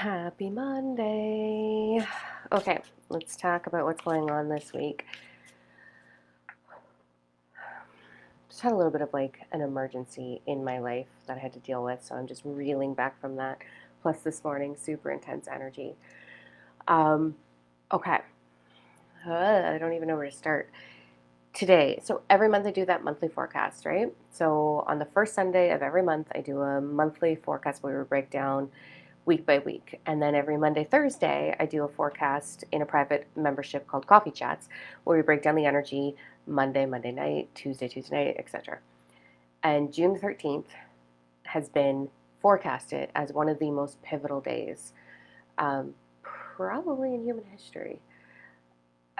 Happy Monday. Okay, let's talk about what's going on this week. Just had a little bit of like an emergency in my life that I had to deal with, so I'm just reeling back from that. Plus, this morning, super intense energy. Um, okay, I don't even know where to start. Today, so every month I do that monthly forecast, right? So on the first Sunday of every month, I do a monthly forecast where we break down week by week. And then every Monday, Thursday, I do a forecast in a private membership called Coffee Chats, where we break down the energy Monday, Monday night, Tuesday night, etc. And June 13th has been forecasted as one of the most pivotal days, um, probably in human history.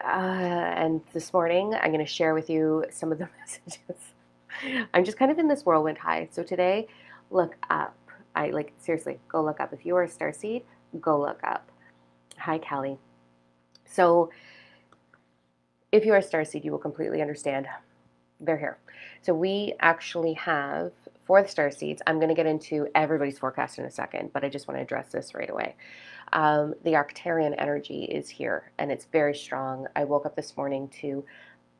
And this morning, I'm going to share with you some of the messages. I'm just kind of in this whirlwind high. So today, look up. I like seriously, go look up. If you are a starseed, go look up. Hi, Kelly. So if you are a starseed, you will completely understand. They're here. So we actually have for the starseeds. I'm going to get into everybody's forecast in a second, but I just want to address this right away. The Arcturian energy is here, and it's very strong. I woke up this morning to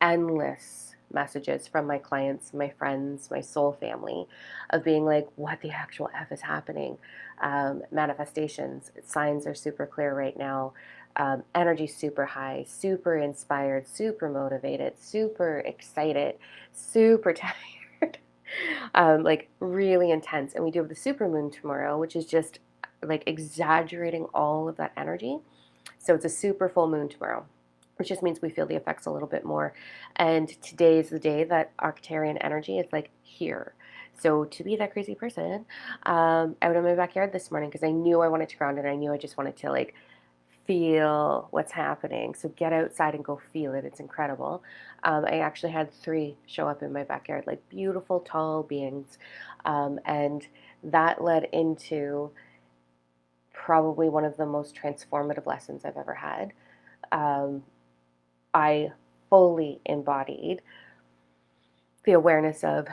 endless messages from my clients, my friends, my soul family of being like, what the actual F is happening? Manifestations, signs are super clear right now. Energy super high, super inspired, super motivated, super excited, super tired. Like really intense. And we do have the super moon tomorrow, which is just like exaggerating all of that energy. So it's a super full moon tomorrow, which just means we feel the effects a little bit more. And today is the day that Arcturian energy is like here. So to be that crazy person, out in my backyard this morning because I knew I wanted to ground and I knew I just wanted to like feel what's happening. So get outside and go feel it. It's incredible. I actually had 3 show up in my backyard, like beautiful tall beings, and that led into probably one of the most transformative lessons I've ever had. Um, I fully embodied the awareness of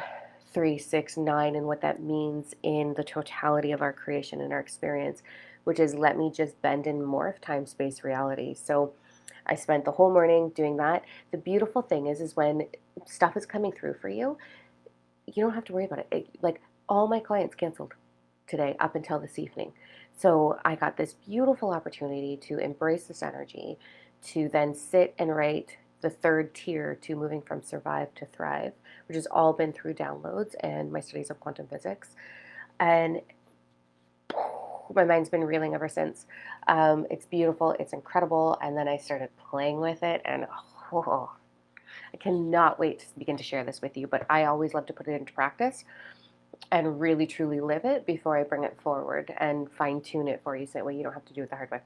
3, 6, 9, and what that means in the totality of our creation and our experience, which is let me just bend and morph time, space, reality. So I spent the whole morning doing that. The beautiful thing is when stuff is coming through for you, you don't have to worry about it. Like all my clients canceled today up until this evening. So I got this beautiful opportunity to embrace this energy, to then sit and write the third tier to moving from survive to thrive, which has all been through downloads and my studies of quantum physics. And my mind's been reeling ever since. It's beautiful, it's incredible. And then I started playing with it, and oh, I cannot wait to begin to share this with you. But I always love to put it into practice and really truly live it before I bring it forward and fine tune it for you so that way you don't have to do it the hard way.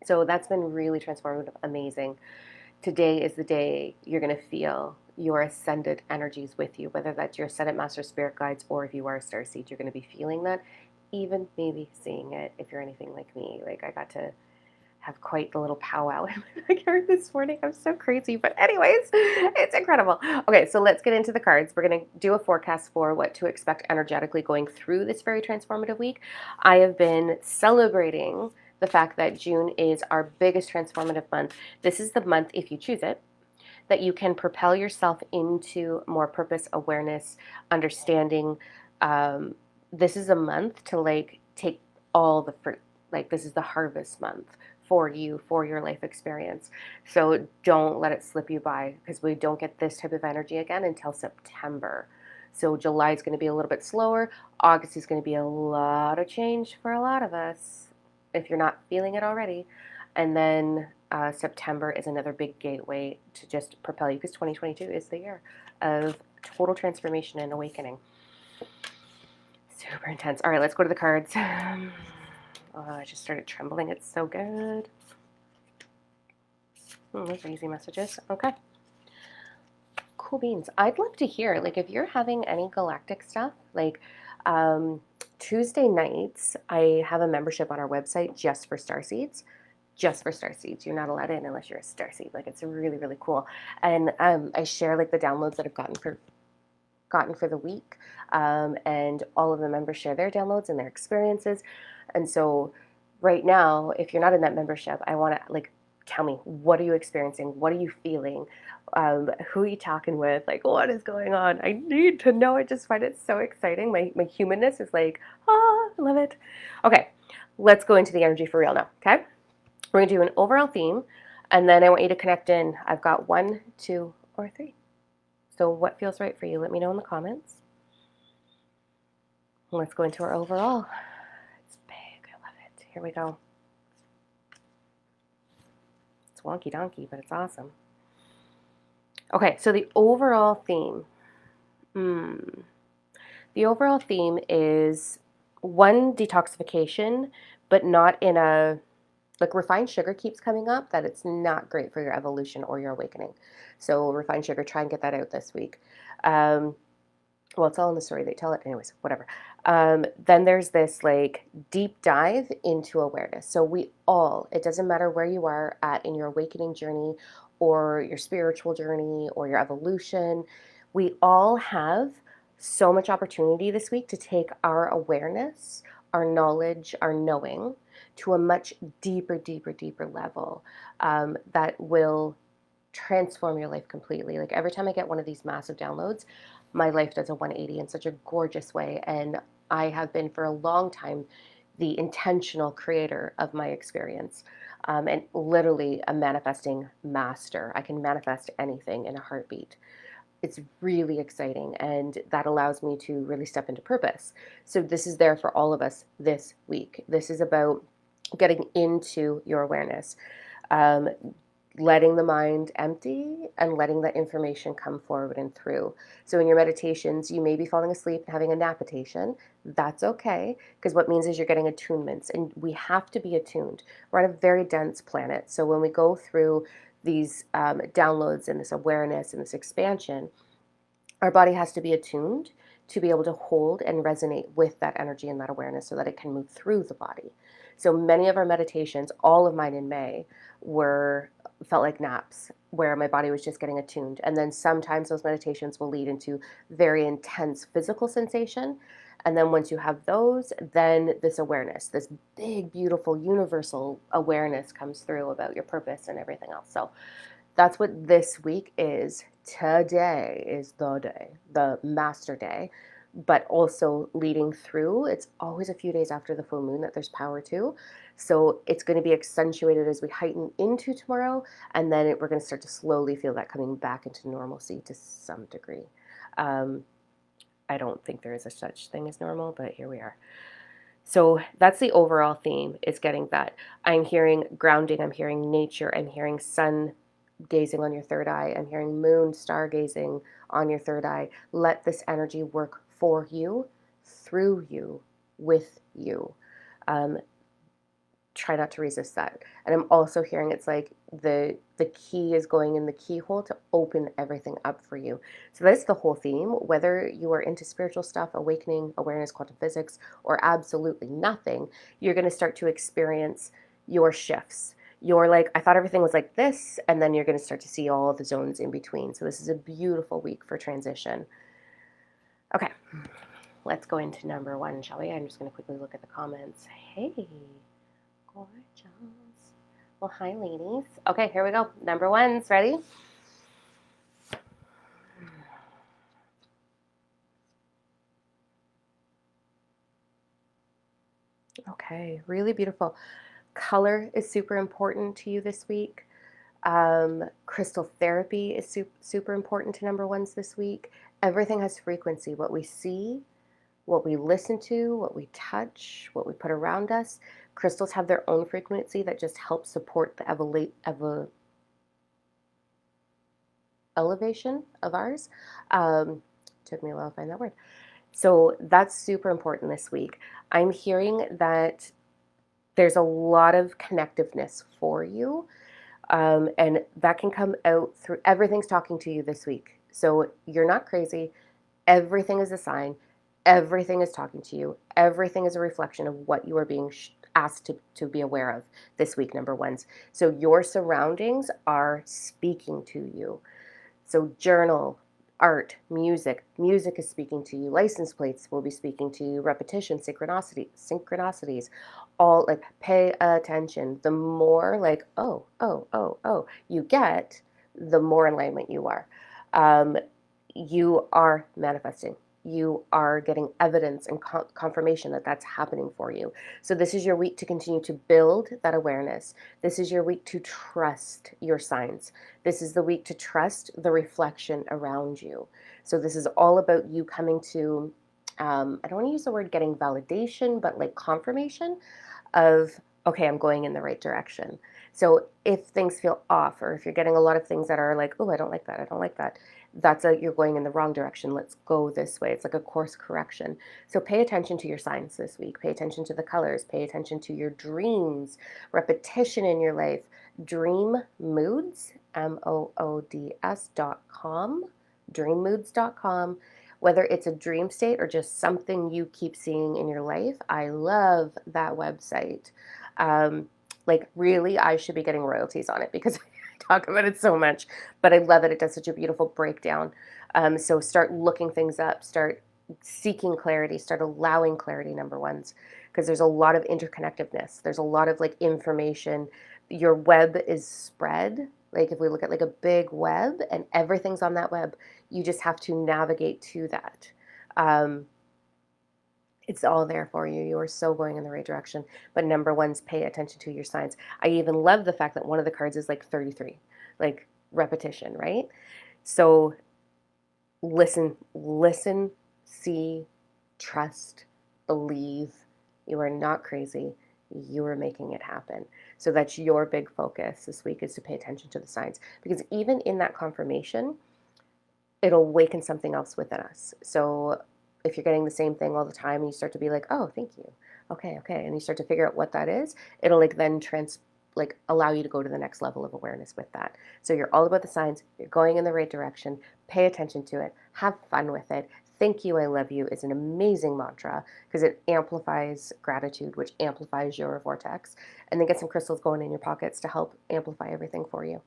So that's been really transformative, amazing. Today is the day you're going to feel your ascended energies with you, whether that's your ascended master spirit guides or if you are a starseed, you're going to be feeling that, even maybe seeing it if you're anything like me. Like I got to have quite the little powwow in my backyard this morning. I'm so crazy. But anyways, it's incredible. Okay, so let's get into the cards. We're going to do a forecast for what to expect energetically going through this very transformative week. I have been celebrating the fact that June is our biggest transformative month. This is the month, if you choose it, that you can propel yourself into more purpose, awareness, understanding. This is a month to like take all the fruit. Like this is the harvest month for you, for your life experience. So don't let it slip you by because we don't get this type of energy again until September. So July is going to be a little bit slower. August is going to be a lot of change for a lot of us if you're not feeling it already. And then September is another big gateway to just propel you because 2022 is the year of total transformation and awakening. Super intense. All right, let's go to the cards. I just started trembling. It's so good. Those are easy messages. Okay. Cool beans. I'd love to hear, like, if you're having any galactic stuff, like, Tuesday nights, I have a membership on our website just for starseeds. Just for starseeds. You're not allowed in unless you're a starseed. Like, it's really, really cool. And I share, like, the downloads that I've gotten for the week, and all of the members share their downloads and their experiences. And so right now, if you're not in that membership, I want to like tell me, what are you experiencing? What are you feeling? Who are you talking with? Like, what is going on? I need to know. I just find it so exciting. My humanness is like, I love it. Okay, let's go into the energy for real now. Okay, we're gonna do an overall theme, and then I want you to connect in. I've got 1, 2, or 3. So what feels right for you? Let me know in the comments. Let's go into our overall. It's big. I love it. Here we go. It's wonky donkey, but it's awesome. Okay, so the overall theme. The overall theme is one, detoxification, but not in a, like refined sugar keeps coming up, that it's not great for your evolution or your awakening. So refined sugar, try and get that out this week. Well, it's all in the story. They tell it anyways, whatever. Then there's this like deep dive into awareness. So we all, it doesn't matter where you are at in your awakening journey or your spiritual journey or your evolution, we all have so much opportunity this week to take our awareness, our knowledge, our knowing to a much deeper, deeper, deeper level that will transform your life completely. Like every time I get one of these massive downloads, my life does a 180 in such a gorgeous way. And I have been for a long time the intentional creator of my experience, and literally a manifesting master. I can manifest anything in a heartbeat. It's really exciting, and that allows me to really step into purpose. So this is there for all of us this week. This is about getting into your awareness, um, letting the mind empty and letting that information come forward and through. So in your meditations, you may be falling asleep and having a napitation. That's okay, because what means is you're getting attunements, and we have to be attuned. We're on a very dense planet. So when we go through these downloads and this awareness and this expansion, our body has to be attuned to be able to hold and resonate with that energy and that awareness so that it can move through the body. So many of our meditations, all of mine in May, were felt like naps where my body was just getting attuned. And then sometimes those meditations will lead into very intense physical sensation. And then once you have those, then this awareness, this big, beautiful, universal awareness comes through about your purpose and everything else. So that's what this week is. Today is the day, the master day, but also leading through. It's always a few days after the full moon that there's power to. So it's going to be accentuated as we heighten into tomorrow. And then we're going to start to slowly feel that coming back into normalcy to some degree. I don't think there is a such thing as normal, but here we are. So that's the overall theme, is getting that. I'm hearing grounding, I'm hearing nature, I'm hearing sun gazing on your third eye, I'm hearing moon stargazing on your third eye. Let this energy work for you, through you, with you. Try not to resist that. And I'm also hearing it's like the key is going in the keyhole to open everything up for you. So that's the whole theme. Whether you are into spiritual stuff, awakening, awareness, quantum physics, or absolutely nothing, you're going to start to experience your shifts. You're like, I thought everything was like this, and then you're going to start to see all the zones in between. So this is a beautiful week for transition. Okay, let's go into number 1, shall we? I'm just going to quickly look at the comments. Hey. Gorgeous. Well, hi, ladies. Okay, here we go. Number 1's ready? Okay, really beautiful. Color is super important to you this week. Crystal therapy is super important to number 1's this week. Everything has frequency. What we see, what we listen to, what we touch, what we put around us. Crystals have their own frequency that just helps support the elevation of ours. Took me a while to find that word. So that's super important this week. I'm hearing that there's a lot of connectiveness for you, and that can come out through everything's talking to you this week. So you're not crazy. Everything is a sign. Everything is talking to you. Everything is a reflection of what you are being asked to be aware of this week, number 1's. So your surroundings are speaking to you. So journal, art, music. Music is speaking to you. License plates will be speaking to you. Repetition, synchronicities. all like pay attention. The more like, oh, you get, the more in alignment you are. Um, you are manifesting. You are getting evidence and confirmation that that's happening for you. So, this is your week to continue to build that awareness. This is your week to trust your signs. This is the week to trust the reflection around you. So, this is all about you coming to, I don't want to use the word getting validation, but like confirmation of, okay, I'm going in the right direction. So if things feel off, or if you're getting a lot of things that are like, oh, I don't like that, I don't like that, that's a, you're going in the wrong direction. Let's go this way. It's like a course correction. So pay attention to your signs this week. Pay attention to the colors. Pay attention to your dreams, repetition in your life. Dream Moods, moods.com, dreammoods.com. Whether it's a dream state or just something you keep seeing in your life, I love that website. Um, like, really, I should be getting royalties on it because I talk about it so much, but I love it. It does such a beautiful breakdown. So start looking things up, start seeking clarity, start allowing clarity, number ones, because there's a lot of interconnectedness. There's a lot of like information. Your web is spread. Like if we look at like a big web and everything's on that web, you just have to navigate to that. Um, it's all there for you. You are so going in the right direction. But number one's pay attention to your signs. I even love the fact that one of the cards is like 33, like repetition, right? So listen, see, trust, believe. You are not crazy. You are making it happen. So that's your big focus this week, is to pay attention to the signs. Because even in that confirmation, it'll awaken something else within us. So if you're getting the same thing all the time and you start to be like, oh, thank you. Okay. And you start to figure out what that is, it'll like then like allow you to go to the next level of awareness with that. So you're all about the signs, you're going in the right direction, pay attention to it, have fun with it. Thank you, I love you is an amazing mantra because it amplifies gratitude, which amplifies your vortex. And then get some crystals going in your pockets to help amplify everything for you.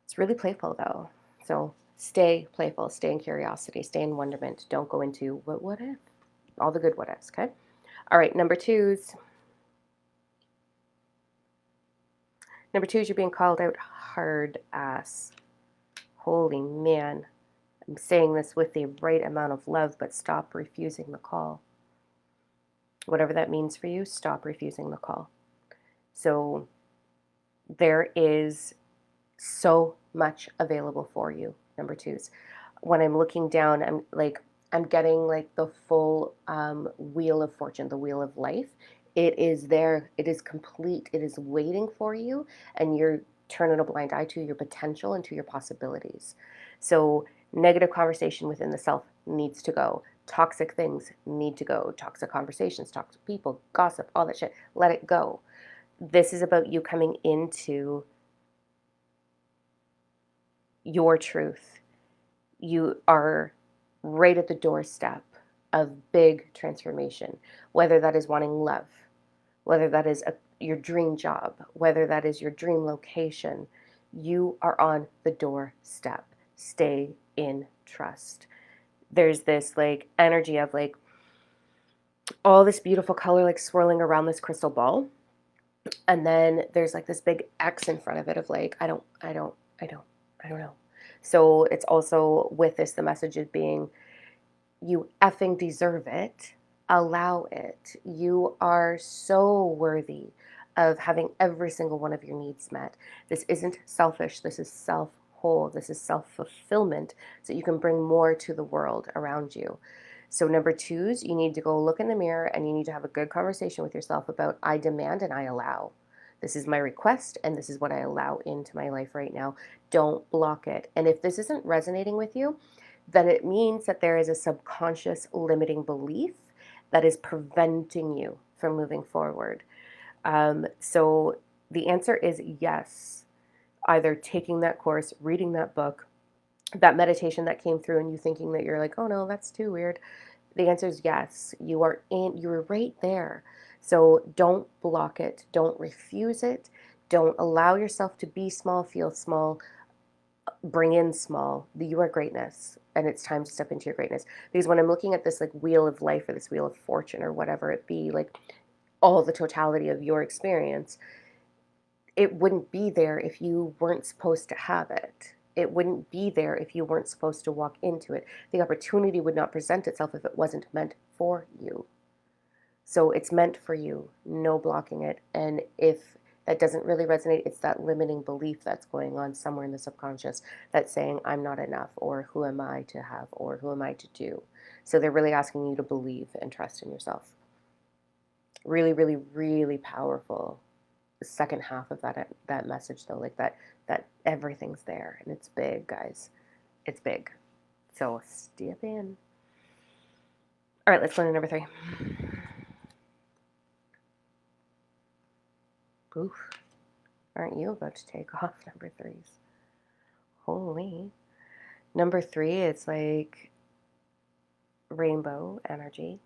It's really playful though. So stay playful, stay in curiosity, stay in wonderment. Don't go into what if? All the good what ifs, okay? All right, number twos. Number two is you're being called out hard ass. Holy man. I'm saying this with the right amount of love, but stop refusing the call. Whatever that means for you, stop refusing the call. So there is so much available for you, number twos. When I'm looking down, I'm getting like the full wheel of fortune, the wheel of life. It is there. It is complete. It is waiting for you, and you're turning a blind eye to your potential and to your possibilities. So negative conversation within the self needs to go. Toxic things need to go. Toxic conversations, toxic people, gossip, all that shit. Let it go. This is about you coming into your truth. You are right at the doorstep of big transformation, whether that is wanting love, whether that is your dream job, whether that is your dream location. You are on the doorstep. Stay in trust. There's this like energy of like all this beautiful color like swirling around this crystal ball. And then there's like this big X in front of it of like, I don't know. So it's also with this, the message is being, you effing deserve it. Allow it. You are so worthy of having every single one of your needs met. This isn't selfish. This is self-whole. This is self-fulfillment so you can bring more to the world around you. So number twos, you need to go look in the mirror and you need to have a good conversation with yourself about I demand and I allow. This is my request and this is what I allow into my life right now. Don't block it. And if this isn't resonating with you, then it means that there is a subconscious limiting belief that is preventing you from moving forward. So the answer is yes. Either taking that course, reading that book, that meditation that came through and you thinking that you're like, oh no, that's too weird. The answer is yes. You're right there. So don't block it. Don't refuse it. Don't allow yourself to be small, feel small, bring in small. You are greatness, and it's time to step into your greatness. Because when I'm looking at this like wheel of life or this wheel of fortune or whatever it be, like all the totality of your experience, it wouldn't be there if you weren't supposed to have it. It wouldn't be there if you weren't supposed to walk into it. The opportunity would not present itself if it wasn't meant for you. So it's meant for you, no blocking it. And if that doesn't really resonate, it's that limiting belief that's going on somewhere in the subconscious that's saying, I'm not enough, or who am I to have, or who am I to do. So they're really asking you to believe and trust in yourself. Really, really, really powerful. The second half of that message though, like that everything's there and it's big, guys. It's big. So step in. All right, let's learn number 3. Oof. Aren't you about to take off, number 3s? Holy. Number 3, it's like rainbow energy,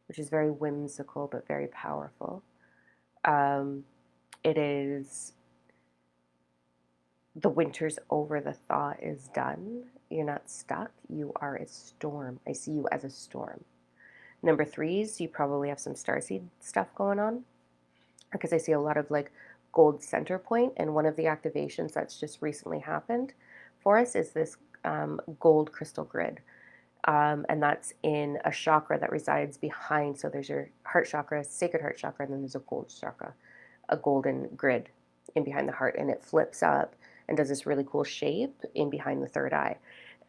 which is very whimsical but very powerful. It is the winter's over, the thaw is done. You're not stuck. You are a storm. I see you as a storm. Number 3s, you probably have some starseed stuff going on, because I see a lot of like gold center point, and one of the activations that's just recently happened for us is this gold crystal grid. And that's in a chakra that resides behind. So there's your heart chakra, sacred heart chakra, and then there's a gold chakra, a golden grid in behind the heart, and it flips up and does this really cool shape in behind the third eye.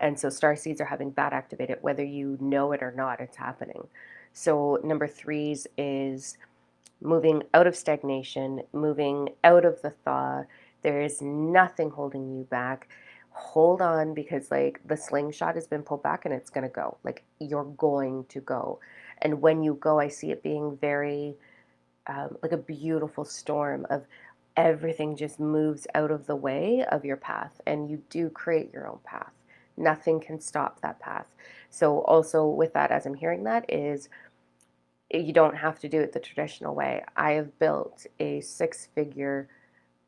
And so star seeds are having that activated, whether you know it or not, it's happening. So number 3s is moving out of stagnation, moving out of the thaw. There is nothing holding you back. Hold on, because like the slingshot has been pulled back and it's going to go. Like you're going to go. And when you go, I see it being very like a beautiful storm of everything just moves out of the way of your path, and you do create your own path. Nothing can stop that path. So also with that, as I'm hearing that, is you don't have to do it the traditional way. I have built a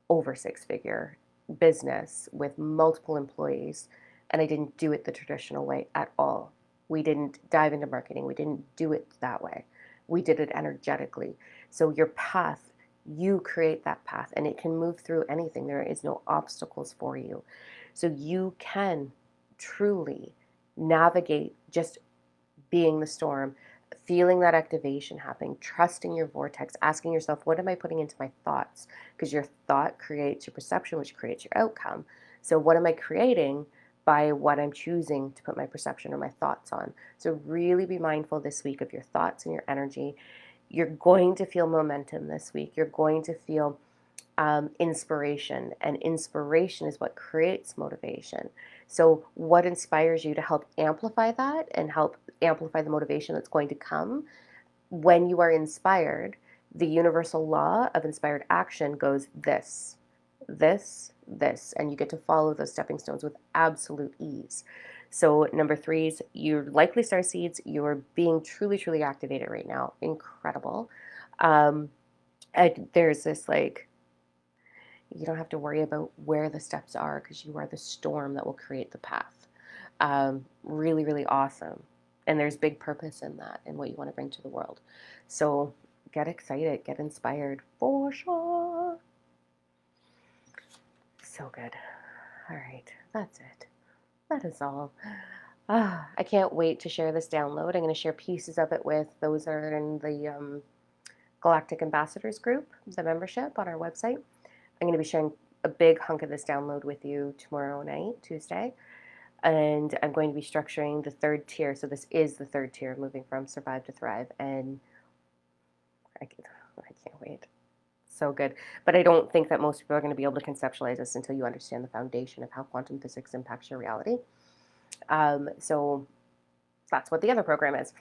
over 6-figure business with multiple employees, and I didn't do it the traditional way at all. We didn't dive into marketing. We didn't do it that way. We did it energetically. So your path, you create that path, and it can move through anything. There is no obstacles for you. So you can truly navigate just being the storm, feeling that activation happening, trusting your vortex, asking yourself, what am I putting into my thoughts? Because your thought creates your perception, which creates your outcome. So what am I creating by what I'm choosing to put my perception or my thoughts on? So really be mindful this week of your thoughts and your energy. You're going to feel momentum this week. You're going to feel inspiration, and inspiration is what creates motivation. So what inspires you to help amplify that and help amplify the motivation that's going to come when you are inspired? The universal law of inspired action goes this, this, and you get to follow those stepping stones with absolute ease. So number 3s, you're likely star seeds. You're being truly, truly activated right now. Incredible. There's this like, you don't have to worry about where the steps are, because you are the storm that will create the path. Really, really awesome. And there's big purpose in that and what you want to bring to the world. So get excited, get inspired for sure. So good. All right, that's it. That is all. I can't wait to share this download. I'm going to share pieces of it with those that are in the Galactic Ambassadors group, the membership on our website. I'm going to be sharing a big hunk of this download with you tomorrow night, Tuesday. And I'm going to be structuring the 3rd tier. So this is the 3rd tier, moving from survive to thrive. And I can't wait. So good. But I don't think that most people are going to be able to conceptualize this until you understand the foundation of how quantum physics impacts your reality. So that's what the other program is.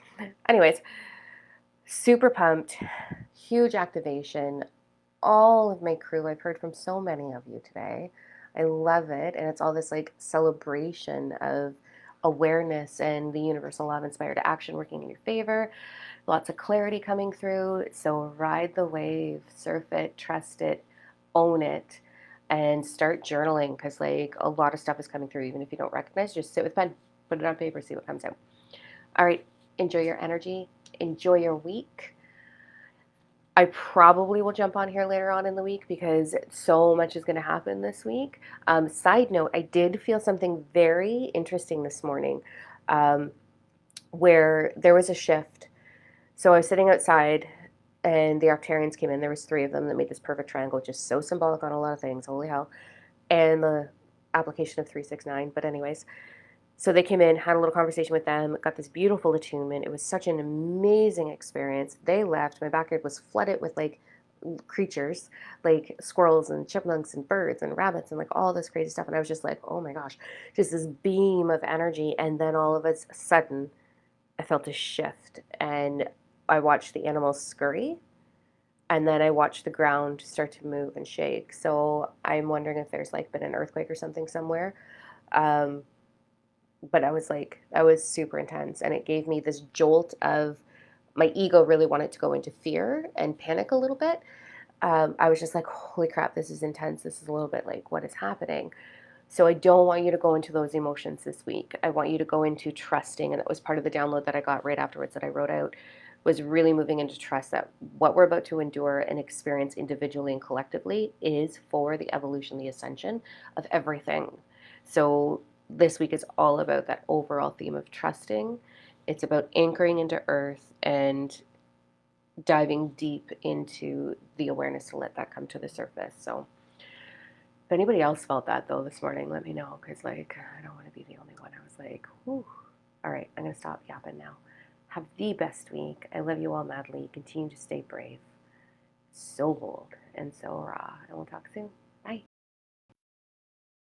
Anyways, super pumped. Huge activation. All of my crew, I've heard from so many of you today. I love it. And it's all this like celebration of awareness and the universal law of inspired action working in your favor. Lots of clarity coming through. So ride the wave, surf it, trust it, own it, and start journaling, because like a lot of stuff is coming through. Even if you don't recognize, just sit with pen, put it on paper, see what comes out. All right, enjoy your energy, enjoy your week. I probably will jump on here later on in the week because so much is going to happen this week. Side note, I did feel something very interesting this morning, um, where there was a shift. So I was sitting outside and the Octarians came in. There was three of them that made this perfect triangle, just so symbolic on a lot of things. Holy hell. And the application of 369. But anyways, so they came in, had a little conversation with them, got this beautiful attunement. It was such an amazing experience. They left. My backyard was flooded with like creatures, like squirrels and chipmunks and birds and rabbits and like all this crazy stuff. And I was just like, oh my gosh, just this beam of energy. And then all of a sudden, I felt a shift and I watched the animals scurry. And then I watched the ground start to move and shake. So I'm wondering if there's like been an earthquake or something somewhere. Um, but I was like, that was super intense. And it gave me this jolt of my ego really wanted to go into fear and panic a little bit. I was just like, holy crap, this is intense. This is a little bit like what is happening. So I don't want you to go into those emotions this week. I want you to go into trusting. And that was part of the download that I got right afterwards that I wrote out was really moving into trust that what we're about to endure and experience individually and collectively is for the evolution, the ascension of everything. So this week is all about that overall theme of trusting. It's about anchoring into earth and diving deep into the awareness to let that come to the surface. So if anybody else felt that though this morning, let me know because like I don't want to be the only one. I was like, whew. All right, I'm gonna stop yapping now. Have the best week. I love you all madly. Continue to stay brave. So bold and so raw. And we'll talk soon. Bye.